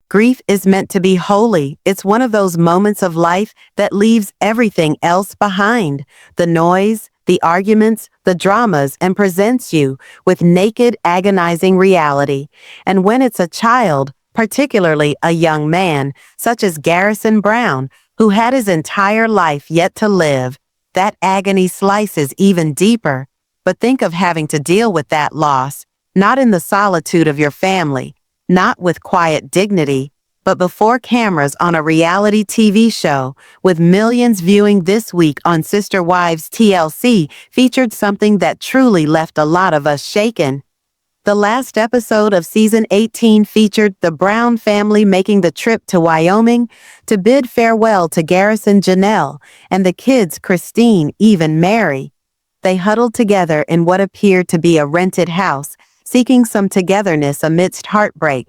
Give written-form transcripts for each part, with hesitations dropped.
Grief is meant to be holy. It's one of those moments of life that leaves everything else behind. The noise, the arguments, the dramas, and presents you with naked, agonizing reality. And when it's a child, particularly a young man, such as Garrison Brown, who had his entire life yet to live, that agony slices even deeper. But think of having to deal with that loss, not in the solitude of your family, not with quiet dignity, but before cameras on a reality TV show, with millions viewing this week on Sister Wives TLC featured something that truly left a lot of us shaken. The last episode of season 18 featured the Brown family making the trip to Wyoming to bid farewell to Garrison Janelle and the kids Christine, even Mary. They huddled together in what appeared to be a rented house, seeking some togetherness amidst heartbreak.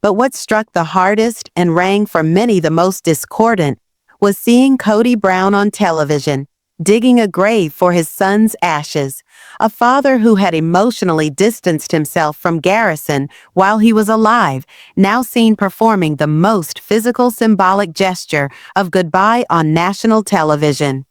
But what struck the hardest and rang for many the most discordant was seeing Kody Brown on television, digging a grave for his son's ashes, a father who had emotionally distanced himself from Garrison while he was alive, now seen performing the most physical symbolic gesture of goodbye on national television.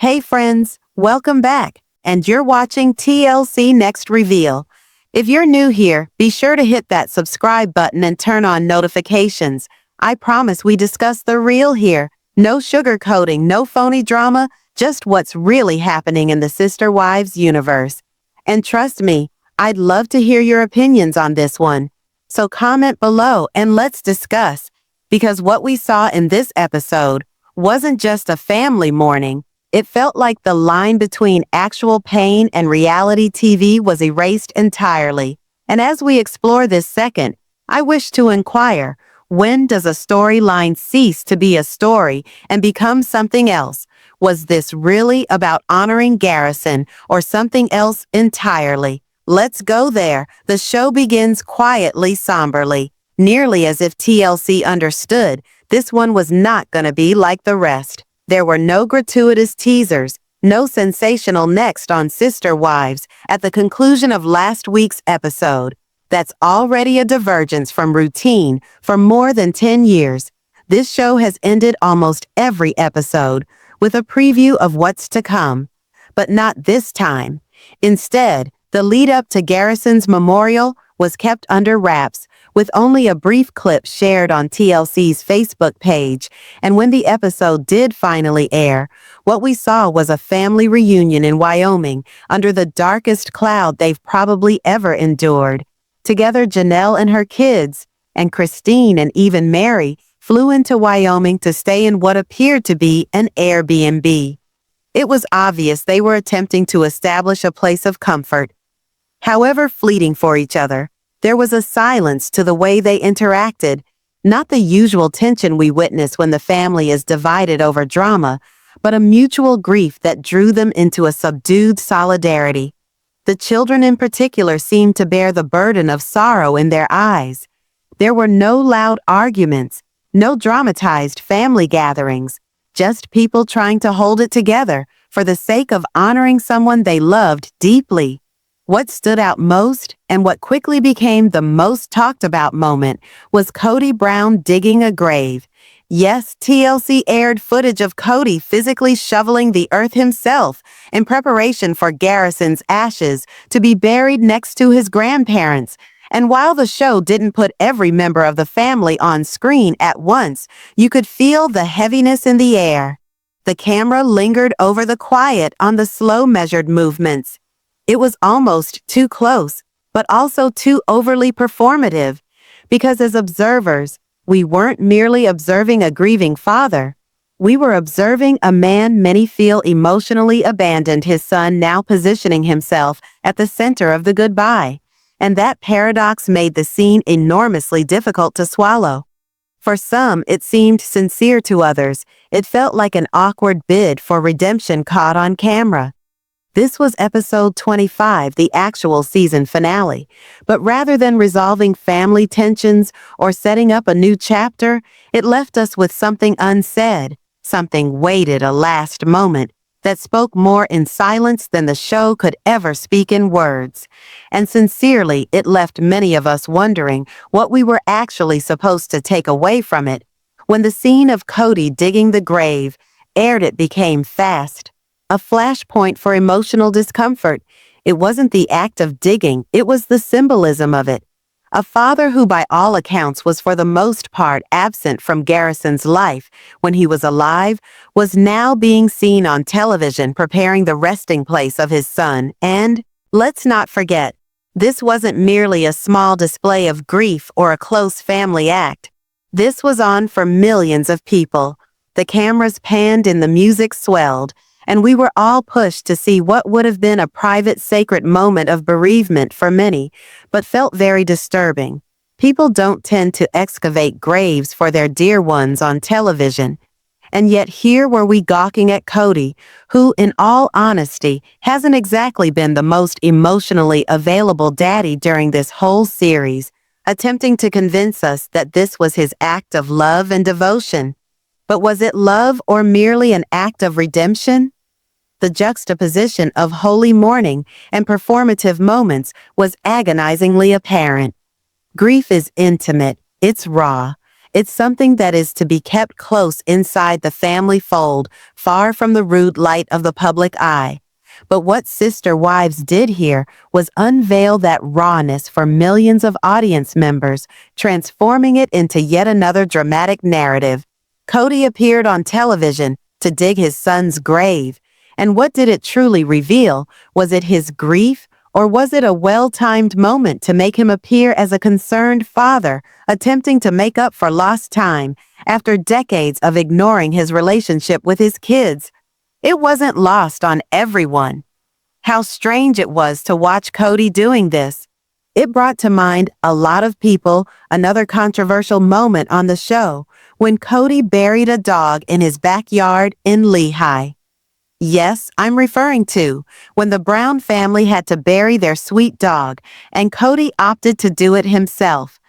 Hey friends, welcome back, and you're watching TLC Next Reveal. If you're new here, be sure to hit that subscribe button and turn on notifications. I promise we discuss the real here. No sugarcoating, no phony drama, just what's really happening in the Sister Wives universe. And trust me, I'd love to hear your opinions on this one. So comment below and let's discuss, because what we saw in this episode wasn't just a family mourning. It felt like the line between actual pain and reality TV was erased entirely. And as we explore this second, I wish to inquire, when does a storyline cease to be a story and become something else? Was this really about honoring Garrison or something else entirely? Let's go there. The show begins quietly, somberly, nearly as if TLC understood this one was not going to be like the rest. There were no gratuitous teasers, no sensational next on Sister Wives at the conclusion of last week's episode. That's already a divergence from routine for more than 10 years. This show has ended almost every episode with a preview of what's to come. But not this time. Instead, the lead-up to Garrison's memorial was kept under wraps, with only a brief clip shared on TLC's Facebook page. And when the episode did finally air, what we saw was a family reunion in Wyoming under the darkest cloud they've probably ever endured. Together, Janelle and her kids, and Christine and even Mary, flew into Wyoming to stay in what appeared to be an Airbnb. It was obvious they were attempting to establish a place of comfort. However fleeting for each other, there was a silence to the way they interacted, not the usual tension we witness when the family is divided over drama, but a mutual grief that drew them into a subdued solidarity. The children in particular seemed to bear the burden of sorrow in their eyes. There were no loud arguments, no dramatized family gatherings, just people trying to hold it together for the sake of honoring someone they loved deeply. What stood out most, and what quickly became the most talked about moment, was Kody Brown digging a grave. Yes, TLC aired footage of Kody physically shoveling the earth himself in preparation for Garrison's ashes to be buried next to his grandparents. And while the show didn't put every member of the family on screen at once, you could feel the heaviness in the air. The camera lingered over the quiet on the slow measured movements. It was almost too close, but also too overly performative, because as observers, we weren't merely observing a grieving father. We were observing a man many feel emotionally abandoned his son, now positioning himself at the center of the goodbye. And that paradox made the scene enormously difficult to swallow. For some, it seemed sincere; to others, it felt like an awkward bid for redemption caught on camera. This was episode 25, the actual season finale, but rather than resolving family tensions or setting up a new chapter, it left us with something unsaid, something waited a last moment, that spoke more in silence than the show could ever speak in words. And sincerely, it left many of us wondering what we were actually supposed to take away from it. When the scene of Kody digging the grave aired, it became fast, a flashpoint for emotional discomfort. It wasn't the act of digging, it was the symbolism of it. A father who by all accounts was for the most part absent from Garrison's life when he was alive was now being seen on television preparing the resting place of his son. And, let's not forget, this wasn't merely a small display of grief or a close family act. This was on for millions of people. The cameras panned and the music swelled, and we were all pushed to see what would have been a private, sacred moment of bereavement for many, but felt very disturbing. People don't tend to excavate graves for their dear ones on television. And yet here were we gawking at Kody, who, in all honesty, hasn't exactly been the most emotionally available daddy during this whole series, attempting to convince us that this was his act of love and devotion. But was it love or merely an act of redemption? The juxtaposition of holy mourning and performative moments was agonizingly apparent. Grief is intimate, it's raw, it's something that is to be kept close inside the family fold, far from the rude light of the public eye. But what Sister Wives did here was unveil that rawness for millions of audience members, transforming it into yet another dramatic narrative. Kody appeared on television to dig his son's grave. And what did it truly reveal? Was it his grief, or was it a well-timed moment to make him appear as a concerned father, attempting to make up for lost time after decades of ignoring his relationship with his kids? It wasn't lost on everyone. How strange it was to watch Kody doing this. It brought to mind a lot of people another controversial moment on the show, when Kody buried a dog in his backyard in Lehi. Yes, I'm referring to when the Brown family had to bury their sweet dog, and Kody opted to do it himself.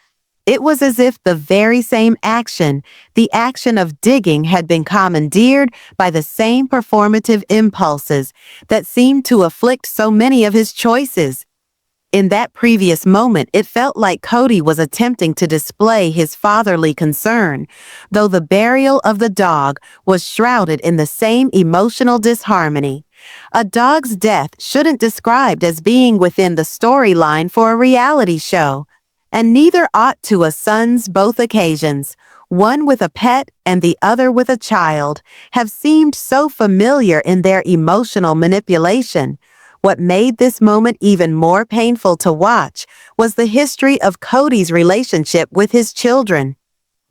It was as if the very same action, the action of digging, had been commandeered by the same performative impulses that seemed to afflict so many of his choices. In that previous moment, it felt like Kody was attempting to display his fatherly concern, though the burial of the dog was shrouded in the same emotional disharmony. A dog's death shouldn't be described as being within the storyline for a reality show, and neither ought to a son's. Both occasions, one with a pet and the other with a child, have seemed so familiar in their emotional manipulation. What made this moment even more painful to watch was the history of Kody's relationship with his children.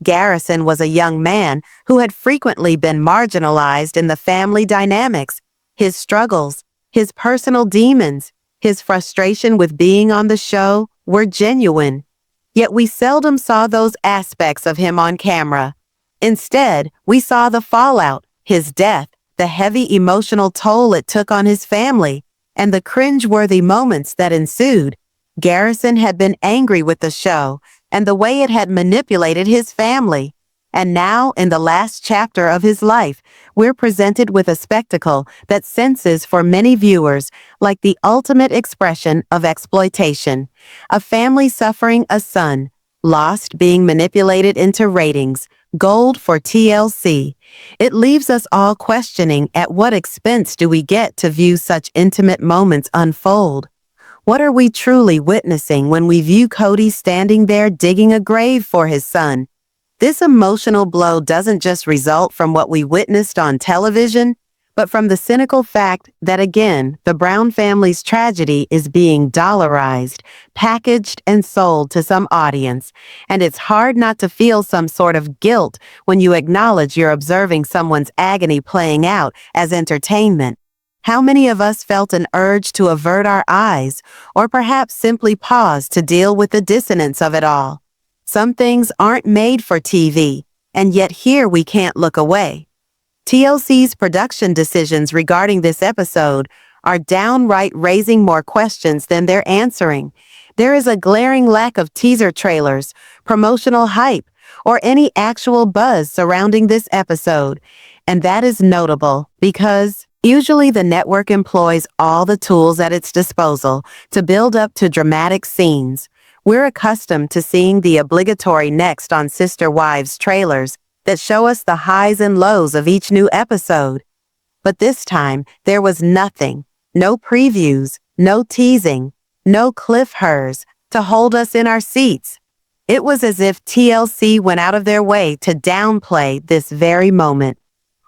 Garrison was a young man who had frequently been marginalized in the family dynamics. His struggles, his personal demons, his frustration with being on the show were genuine. Yet we seldom saw those aspects of him on camera. Instead, we saw the fallout, his death, the heavy emotional toll it took on his family, and the cringe-worthy moments that ensued. Garrison had been angry with the show and the way it had manipulated his family. And now, in the last chapter of his life, we're presented with a spectacle that senses for many viewers like the ultimate expression of exploitation. A family suffering a son, lost being manipulated into ratings, gold for TLC. It leaves us all questioning, at what expense do we get to view such intimate moments unfold? What are we truly witnessing when we view Kody standing there digging a grave for his son? This emotional blow doesn't just result from what we witnessed on television, but from the cynical fact that, again, the Brown family's tragedy is being dollarized, packaged, and sold to some audience. And it's hard not to feel some sort of guilt when you acknowledge you're observing someone's agony playing out as entertainment. How many of us felt an urge to avert our eyes, or perhaps simply pause to deal with the dissonance of it all? Some things aren't made for TV, and yet here we can't look away. TLC's production decisions regarding this episode are downright raising more questions than they're answering. There is a glaring lack of teaser trailers, promotional hype, or any actual buzz surrounding this episode, and that is notable because Usually the network employs all the tools at its disposal to build up to dramatic scenes. We're accustomed to seeing the obligatory next on Sister Wives trailers that show us the highs and lows of each new episode. But this time, there was nothing. No previews, no teasing, no cliffhangers to hold us in our seats. It was as if TLC went out of their way to downplay this very moment,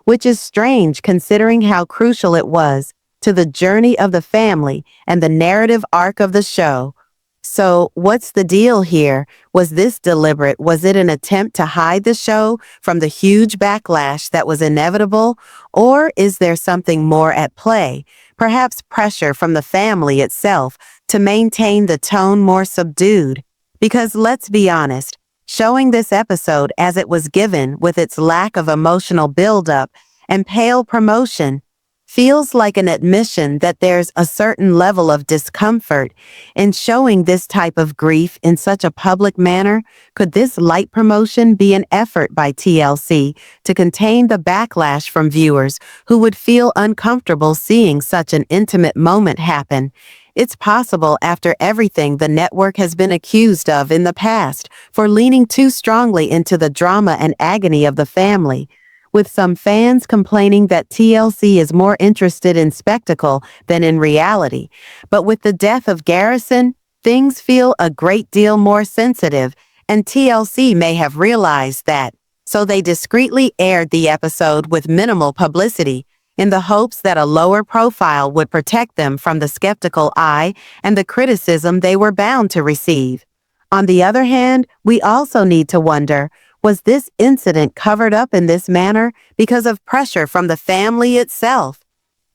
which is strange considering how crucial it was to the journey of the family and the narrative arc of the show. So, what's the deal here? Was this deliberate? Was it an attempt to hide the show from the huge backlash that was inevitable? Or is there something more at play? Perhaps pressure from the family itself to maintain the tone more subdued? Because let's be honest, showing this episode as it was given with its lack of emotional buildup and pale promotion feels like an admission that there's a certain level of discomfort in showing this type of grief in such a public manner. Could this light promotion be an effort by TLC to contain the backlash from viewers who would feel uncomfortable seeing such an intimate moment happen? It's possible after everything the network has been accused of in the past for leaning too strongly into the drama and agony of the family, with some fans complaining that TLC is more interested in spectacle than in reality. But with the death of Garrison, things feel a great deal more sensitive, and TLC may have realized that, so they discreetly aired the episode with minimal publicity, in the hopes that a lower profile would protect them from the skeptical eye and the criticism they were bound to receive. On the other hand, we also need to wonder, was this incident covered up in this manner because of pressure from the family itself?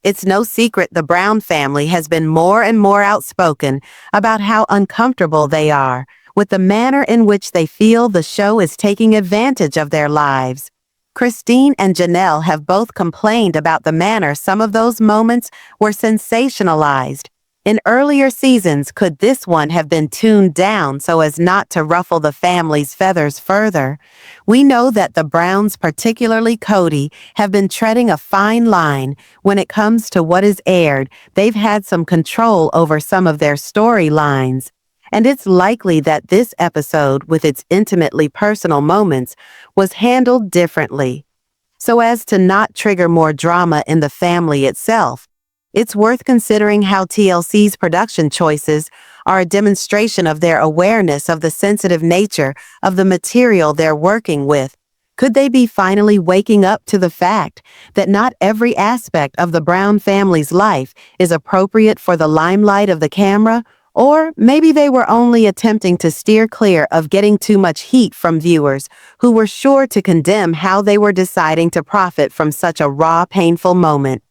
It's no secret the Brown family has been more and more outspoken about how uncomfortable they are with the manner in which they feel the show is taking advantage of their lives. Christine and Janelle have both complained about the manner some of those moments were sensationalized. In earlier seasons, could this one have been tuned down so as not to ruffle the family's feathers further? We know that the Browns, particularly Kody, have been treading a fine line when it comes to what is aired. They've had some control over some of their storylines. And it's likely that this episode, with its intimately personal moments, was handled differently, so as to not trigger more drama in the family itself. It's worth considering how TLC's production choices are a demonstration of their awareness of the sensitive nature of the material they're working with. Could they be finally waking up to the fact that not every aspect of the Brown family's life is appropriate for the limelight of the camera? Or maybe they were only attempting to steer clear of getting too much heat from viewers who were sure to condemn how they were deciding to profit from such a raw, painful moment.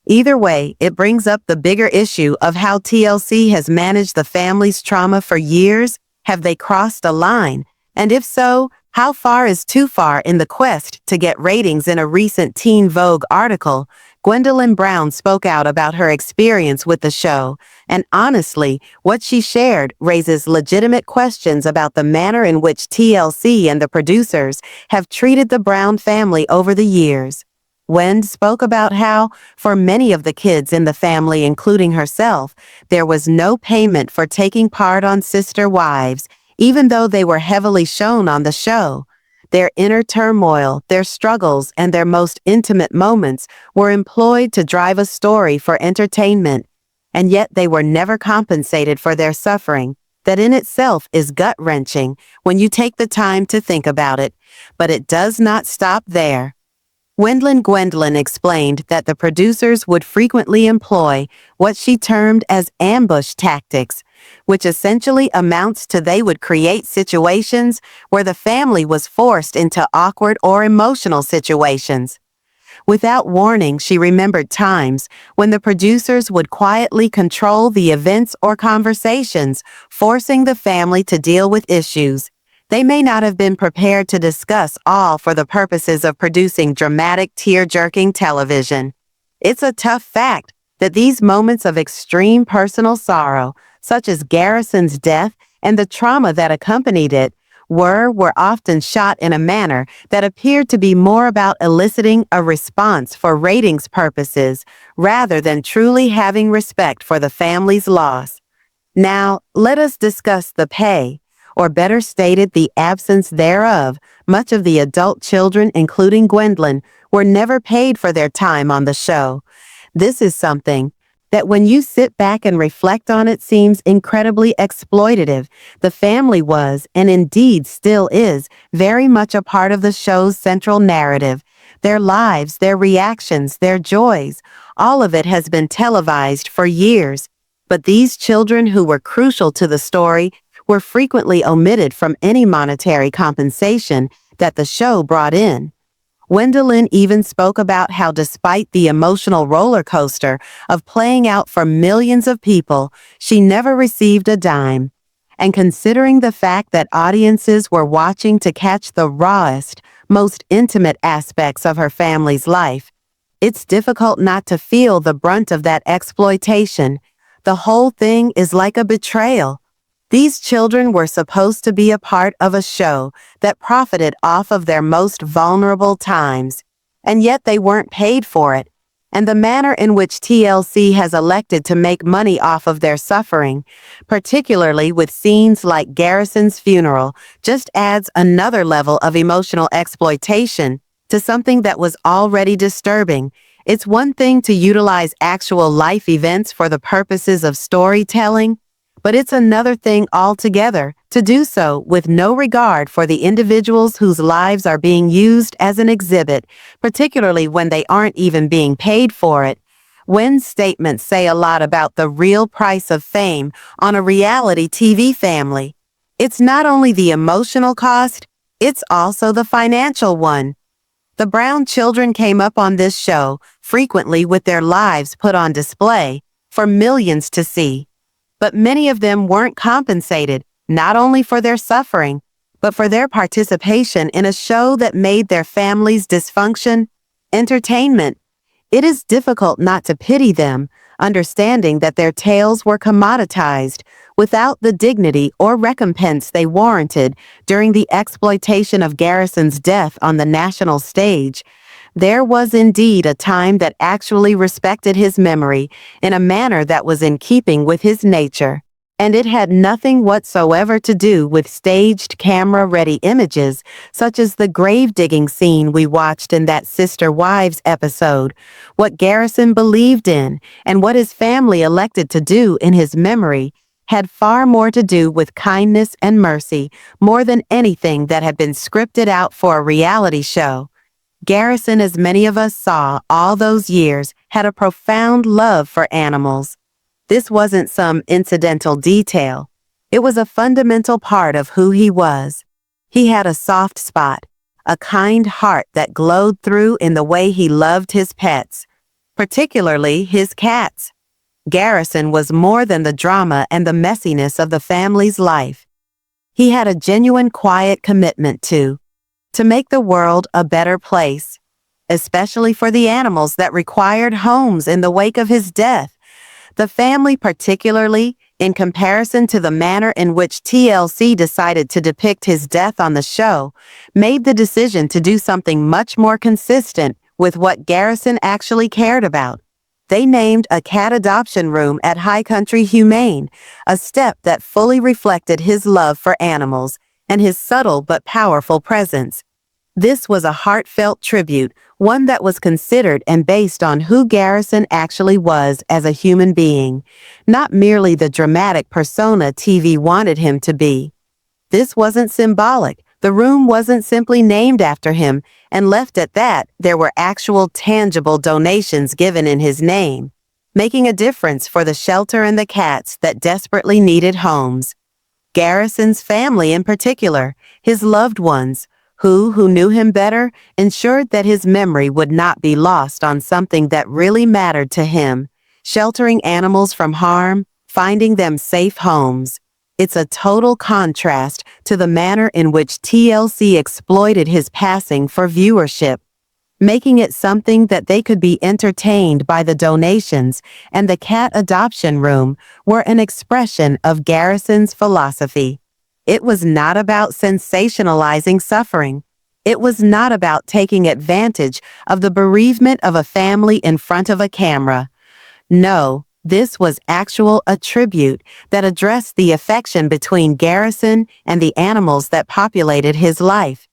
Either way, it brings up the bigger issue of how TLC has managed the family's trauma for years. Have they crossed a line? And if so, how far is too far in the quest to get ratings? In a recent Teen Vogue article, Gwendlyn Brown spoke out about her experience with the show, and honestly, what she shared raises legitimate questions about the manner in which TLC and the producers have treated the Brown family over the years. Gwen spoke about how, for many of the kids in the family, including herself, there was no payment for taking part on Sister Wives, even though they were heavily shown on the show. Their inner turmoil, their struggles, and their most intimate moments were employed to drive a story for entertainment, and yet they were never compensated for their suffering. That in itself is gut-wrenching when you take the time to think about it, but it does not stop there. Gwendlyn explained that the producers would frequently employ what she termed as ambush tactics, which essentially amounts to they would create situations where the family was forced into awkward or emotional situations. Without warning, she remembered times when the producers would quietly control the events or conversations, forcing the family to deal with issues they may not have been prepared to discuss, all for the purposes of producing dramatic, tear-jerking television. It's a tough fact that these moments of extreme personal sorrow, such as Garrison's death and the trauma that accompanied it, were often shot in a manner that appeared to be more about eliciting a response for ratings purposes rather than truly having respect for the family's loss. Now, let us discuss the pay, or better stated, the absence thereof. Much of the adult children, including Gwendlyn, were never paid for their time on the show. This is something that when you sit back and reflect on it seems incredibly exploitative. The family was, and indeed still is, very much a part of the show's central narrative. Their lives, their reactions, their joys, all of it has been televised for years. But these children who were crucial to the story were frequently omitted from any monetary compensation that the show brought in. Gwendlyn even spoke about how despite the emotional roller coaster of playing out for millions of people, she never received a dime. And considering the fact that audiences were watching to catch the rawest, most intimate aspects of her family's life, it's difficult not to feel the brunt of that exploitation. The whole thing is like a betrayal. These children were supposed to be a part of a show that profited off of their most vulnerable times, and yet they weren't paid for it. And the manner in which TLC has elected to make money off of their suffering, particularly with scenes like Garrison's funeral, just adds another level of emotional exploitation to something that was already disturbing. It's one thing to utilize actual life events for the purposes of storytelling, but it's another thing altogether to do so with no regard for the individuals whose lives are being used as an exhibit, particularly when they aren't even being paid for it. Gwen's statements say a lot about the real price of fame on a reality TV family. It's not only the emotional cost, it's also the financial one. The Brown children came up on this show frequently with their lives put on display for millions to see. But many of them weren't compensated, not only for their suffering, but for their participation in a show that made their family's dysfunction entertainment. It is difficult not to pity them, understanding that their tales were commoditized without the dignity or recompense they warranted during the exploitation of Garrison's death on the national stage. There was indeed a time that actually respected his memory in a manner that was in keeping with his nature, and it had nothing whatsoever to do with staged camera-ready images such as the grave-digging scene we watched in that Sister Wives episode. What Garrison believed in and what his family elected to do in his memory had far more to do with kindness and mercy, more than anything that had been scripted out for a reality show. Garrison, as many of us saw all those years, had a profound love for animals. This wasn't some incidental detail. It was a fundamental part of who he was. He had a soft spot, a kind heart that glowed through in the way he loved his pets, particularly his cats. Garrison was more than the drama and the messiness of the family's life. He had a genuine quiet commitment to make the world a better place, especially for the animals that required homes in the wake of his death. The family, particularly in comparison to the manner in which TLC decided to depict his death on the show, made the decision to do something much more consistent with what Garrison actually cared about. They named a cat adoption room at High Country Humane, a step that fully reflected his love for animals and his subtle but powerful presence. This was a heartfelt tribute, one that was considered and based on who Garrison actually was as a human being, not merely the dramatic persona TV wanted him to be. This wasn't symbolic. The room wasn't simply named after him and left at that. There were actual tangible donations given in his name, making a difference for the shelter and the cats that desperately needed homes. Garrison's family in particular, his loved ones, who knew him better, ensured that his memory would not be lost on something that really mattered to him, sheltering animals from harm, finding them safe homes. It's a total contrast to the manner in which TLC exploited his passing for viewership, making it something that they could be entertained by. The donations and the cat adoption room were an expression of Garrison's philosophy. It was not about sensationalizing suffering. It was not about taking advantage of the bereavement of a family in front of a camera. No, this was actual a tribute that addressed the affection between Garrison and the animals that populated his life.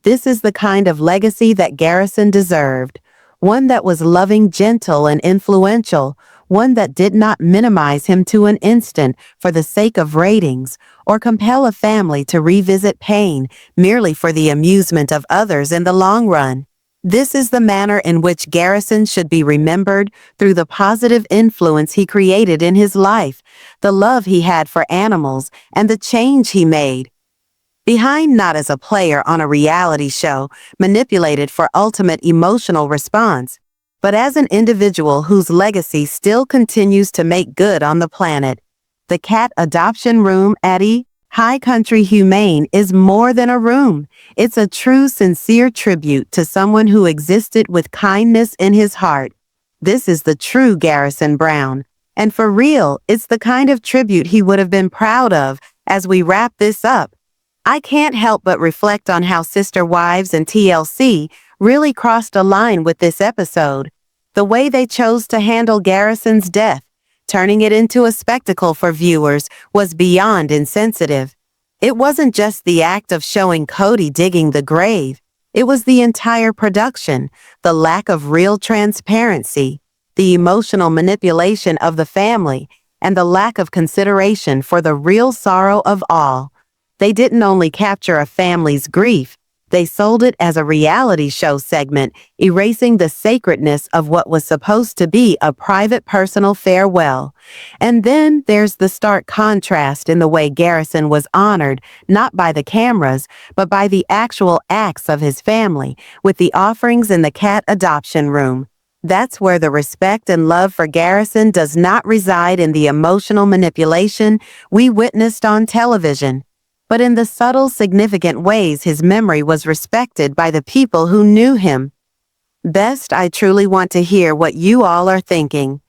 This is the kind of legacy that Garrison deserved, one that was loving, gentle, and influential, one that did not minimize him to an instant for the sake of ratings or compel a family to revisit pain merely for the amusement of others in the long run. This is the manner in which Garrison should be remembered, through the positive influence he created in his life, the love he had for animals, and the change he made. Behind not as a player on a reality show manipulated for ultimate emotional response, but as an individual whose legacy still continues to make good on the planet. The cat adoption room at High Country Humane is more than a room. It's a true, sincere tribute to someone who existed with kindness in his heart. This is the true Garrison Brown. And for real, it's the kind of tribute he would have been proud of. As we wrap this up, I can't help but reflect on how Sister Wives and TLC really crossed a line with this episode. The way they chose to handle Garrison's death, turning it into a spectacle for viewers, was beyond insensitive. It wasn't just the act of showing Kody digging the grave. It was the entire production, the lack of real transparency, the emotional manipulation of the family, and the lack of consideration for the real sorrow of all. They didn't only capture a family's grief, they sold it as a reality show segment, erasing the sacredness of what was supposed to be a private personal farewell. And then there's the stark contrast in the way Garrison was honored, not by the cameras, but by the actual acts of his family, with the offerings in the cat adoption room. That's where the respect and love for Garrison does not reside in the emotional manipulation we witnessed on television, but in the subtle, significant ways his memory was respected by the people who knew him. Best, I truly want to hear what you all are thinking.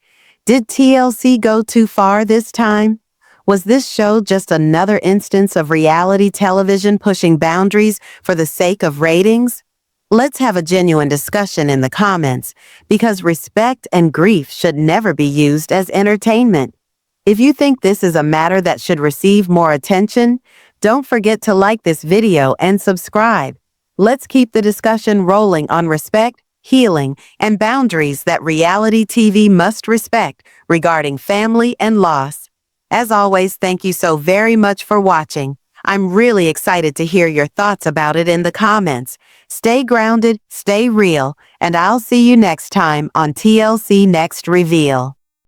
Did TLC go too far this time? Was this show just another instance of reality television pushing boundaries for the sake of ratings? Let's have a genuine discussion in the comments, because respect and grief should never be used as entertainment. If you think this is a matter that should receive more attention, don't forget to like this video and subscribe. Let's keep the discussion rolling on respect, healing, and boundaries that reality TV must respect regarding family and loss. As always, thank you so very much for watching. I'm really excited to hear your thoughts about it in the comments. Stay grounded, stay real, and I'll see you next time on TLC Next Reveal.